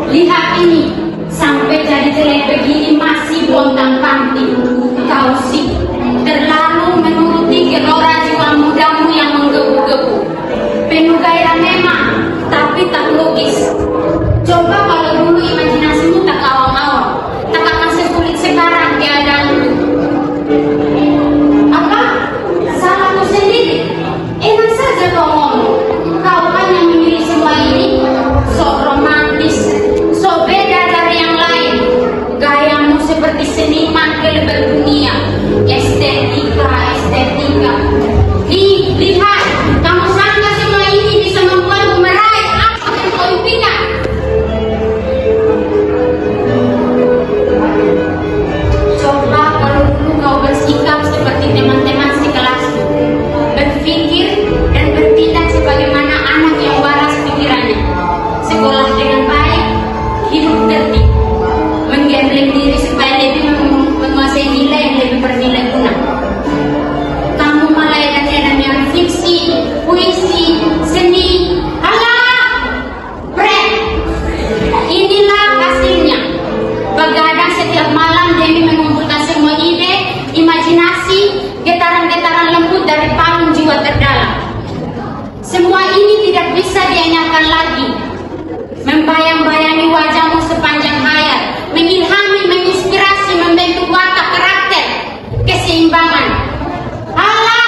Lihat ini, sampai jadi jelek begini masih bontang-panting. Kau sih terlalu menuruti gelora jiwa mudamu yang menggebu-gebu. Penuh gairah memang, tapi tak logis. Coba kalau dulu imajinasimu tak awang-awang, tak akan sesulit sekarang keadaan itu. Apa? Salahmu sendiri? Enak saja kau ngomong. Kau kan yang memilih semua ini. Sok romantis, sok beda dari yang lain. Gayamu seperti seniman kelebar dunia. Estetika. Lihat, kamu sangka semua ini bisa membuatmu meraih apa yang kau impikan? Coba kalau dulu kau bersikap seperti teman-teman sekelasmu, berpikir dan bertindak sebagaimana anak yang waras pikirannya, sekolah dengan baik, hidup tertib, menggembleng diri supaya lebih menguasai nilai yang lebih bernilai guna. Kamu malah edan-edan yang fiksi, puisi, seni. Alah, brek. Inilah hasilnya. Begadang setiap malam demi mengumpulkan semua ide, imajinasi, getaran-getaran lembut dari palung jiwa terdalam. Semua ini tidak bisa dianyahkan lagi. Membayang-bayangi wajahmu sepanjang hayal, mengilhami, menginspirasi, membentuk watak, karakter, keseimbangan. Alah!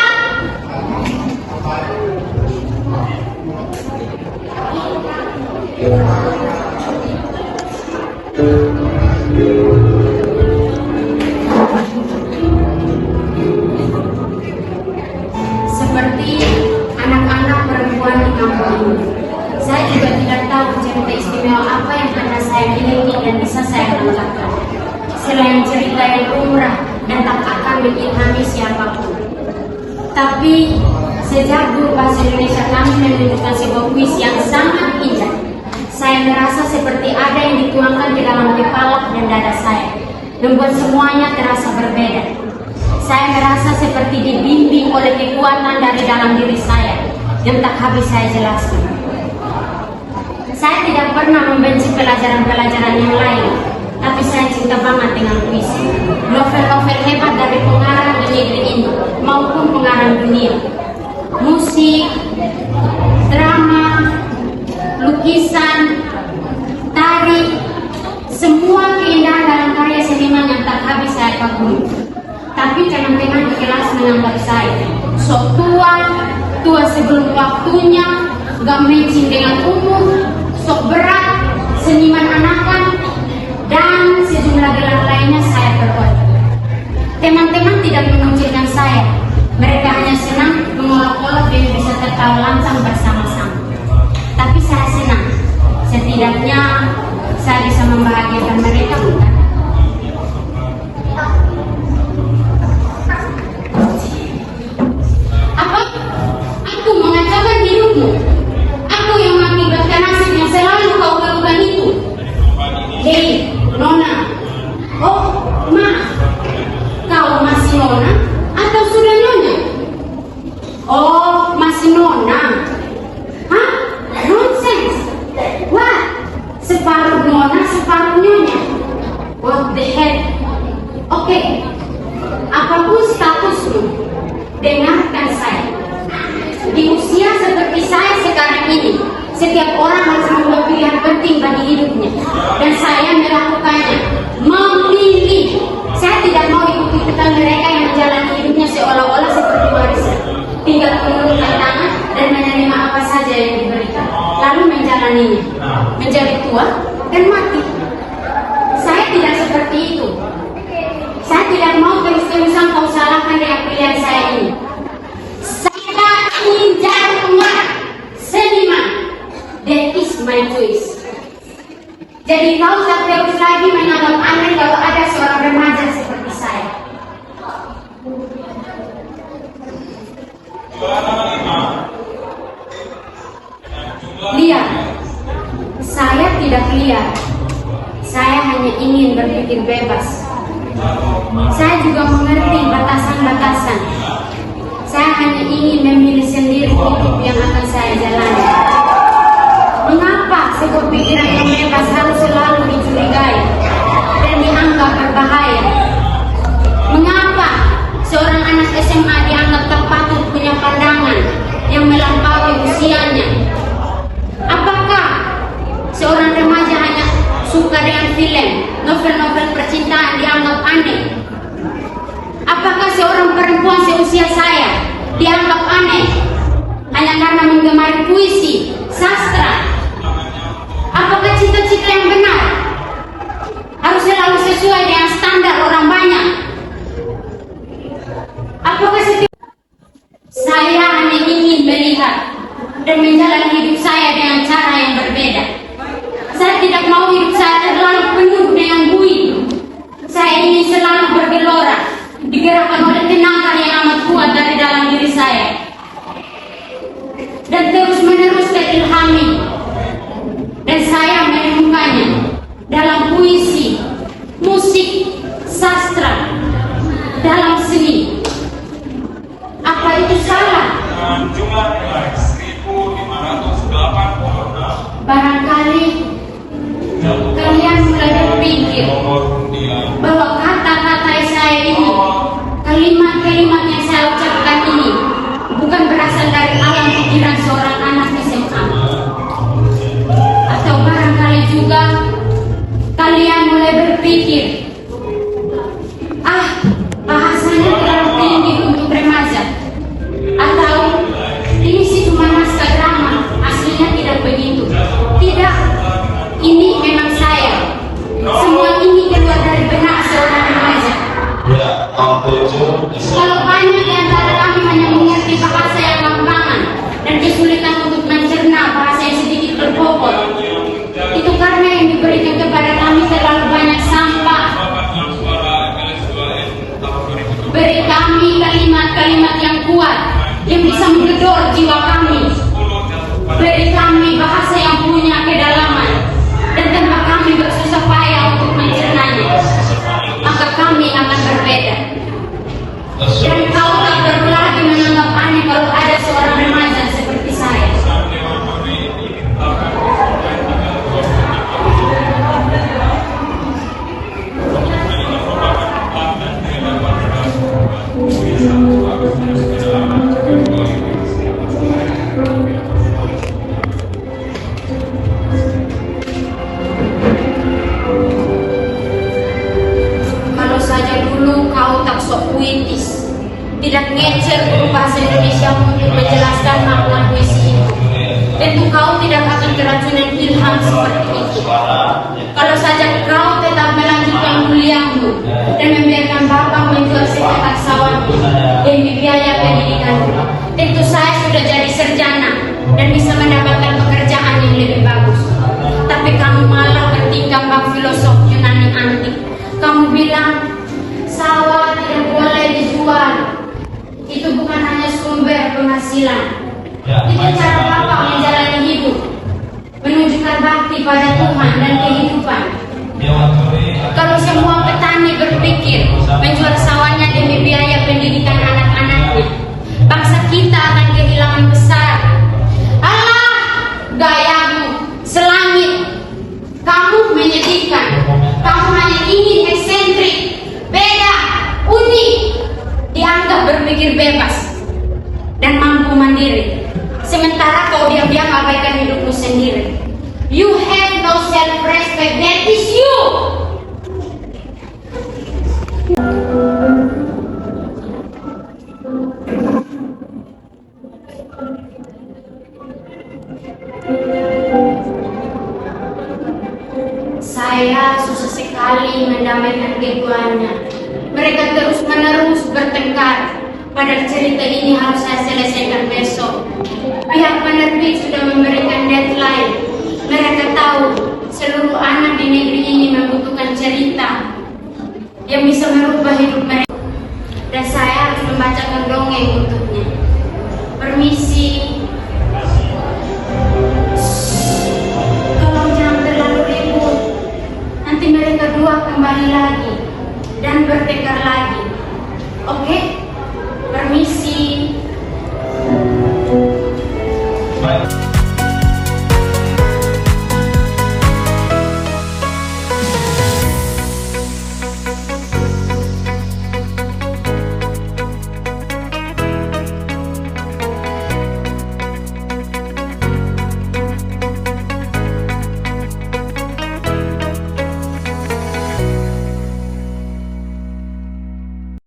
Seperti anak-anak perempuan di kampung ini, saya juga tidak tahu cerita istimewa apa yang pernah saya miliki dan bisa saya ungkapkan. Selain cerita yang umrah dan tak akan mengilhami siapapun. Tapi sejak guru bahasa Indonesia kami menunjukkan sebuah puisi yang sangat indah, saya merasa seperti ada yang dituangkan di dalam kepala dan dada saya, membuat semuanya terasa berbeda. Saya merasa seperti dibimbing oleh kekuatan dari dalam diri saya yang tak habis saya jelaskan. Saya tidak pernah membenci pelajaran-pelajaran yang lain, tapi saya cinta banget dengan puisi. Novel-novel hebat dari pengarang di negeri ini maupun pengarang dunia. Musik, drama, lukisan, tari, semua keindahan dalam karya seniman yang tak habis saya kagumi. Tapi teman-teman di kelas menganggap saya sok tua sebelum waktunya, gak matching dengan umur, sok berat, seniman anakan, dan sejumlah gelar lainnya saya perbuat. Teman-teman tidak mengucilkan saya, mereka hanya senang mengolok-olok dan bisa tertawa langsung bersama-sama. Tapi saya senang, setidaknya saya bisa membahagiakan mereka, bukan? Apa? Aku mengacaukan hidupmu? Aku yang mengakibatkan nasib yang selalu kau lakukan itu? Hei, Nona. Oh, maaf. Kau masih Nona atau sudah Nyonya? Oh, masih Nona. Hah? Nonsense. What? Separuh Nona, separuh Nyonya. What the heck? Oke. Apapun statusmu, dengarkan saya. Di usia seperti saya sekarang ini, setiap orang harus membuat pilihan penting bagi hidupnya. Dan saya melakukannya. Memilih. Saya tidak mau ikut-ikutan mereka yang menjalani hidupnya seolah-olah seperti warisan. Tinggal menurunkan tangan dan menerima apa saja yang diberikan. Lalu menjalaninya. Menjadi tua dan mati. Saya tidak seperti itu. Saya tidak mau terus-terusan kau salahkan dengan pilihan saya ini. Saya ingin jadi pengarang, seniman. That is my choice. Jadi kau tak terus lagi menganggap aneh kalau ada seorang remaja seperti saya. Lihat, saya tidak liar. Saya hanya ingin berpikir bebas. Saya juga mengerti batasan-batasan. Saya hanya ingin memilih sendiri hidup yang akan saya jalani. Mengapa sebuah pikiran yang bebas harus selalu novel-novel percintaan dianggap aneh? Apakah seorang perempuan seusia saya dianggap aneh hanya karena menggemari puisi, sastra? Apakah cita-cita yang benar harus selalu sesuai dengan standar orang banyak? Apakah saya hanya ingin melihat dan menjalani hidup saya dengan cara yang berbeda? Saya tidak mau hidup saya terlalu penuh dengan bui. Saya ingin selalu bergelora, digerakkan oleh tenaga yang amat kuat dari dalam diri saya, dan terus-menerus terilhami. Dan saya menemukannya dalam puisi, musik, sastra, dalam seni. Apa itu salah? Jumlah nilai 1586. Barangkali kalian mulai berpikir bahwa kata-kata saya ini, kalimat-kalimat yang saya ucapkan ini bukan berasal dari alam pikiran seorang anak SMA. Atau barangkali juga kalian mulai berpikir, bahasanya terlalu tinggi untuk remaja. Atau ini sih cuma naskah drama, aslinya tidak begitu. Tidak, ini memang saya. Semua ini keluar dari benak seorang remaja. Kalau banyak di antara kami hanya mengerti bahasa yang gampangan dan kesulitan untuk mencerna bahasa yang sedikit berbobot, itu karena yang diberikan kepada kami terlalu banyak sampah. Beri kami kalimat-kalimat yang kuat yang bisa menggedor jiwa kami. Beri kami bahasa yang punya kedalaman, dan tanpa kami bersusah payah untuk mencernanya, maka kami akan berbeda. Dan kau tak perlu lagi menganggap aneh kalau ada seorang remaja seperti saya. Kalau saja dulu kau tak sok puitis, tidak ngecer huruf bahasa Indonesia untuk menjelaskan makna puisi itu, tentu kau tidak akan keracunan ilham seperti itu. Kalau saja kau tetap melanjutkan kuliahmu dan membiarkan bapak menjual sepetak sawahmu demi biaya pendidikanmu, tentu saya sudah jadi sarjana dan bisa mendapatkan pekerjaan yang lebih bagus. Tapi kamu malah bertingkah bak filosof Yunani antik. Kamu bilang sawah tidak boleh dijual. Itu bukan hanya sumber penghasilan. Itu cara bapak menjalani hidup, menunjukkan bakti pada Tuhan dan kehidupan. Kalau semua petani berpikir menjual sawahnya demi biaya pendidikan anak-anaknya, bangsa kita akan kehilangan besar. Alah, gayamu selangit. Kamu menyedihkan. Kamu hanya ingin eksentrik, beda, unik, dianggap berpikir bebas dan mampu mandiri. Sementara kau diam-diam abaikan hidupmu sendiri. You have no self-respect. That is you. Saya susah sekali mendamaikan keduanya. Mereka terus-menerus bertengkar. Padahal cerita ini harus saya selesaikan besok. Pihak penerbit sudah memberikan deadline. Mereka tahu seluruh anak di negeri ini membutuhkan cerita yang bisa merubah hidup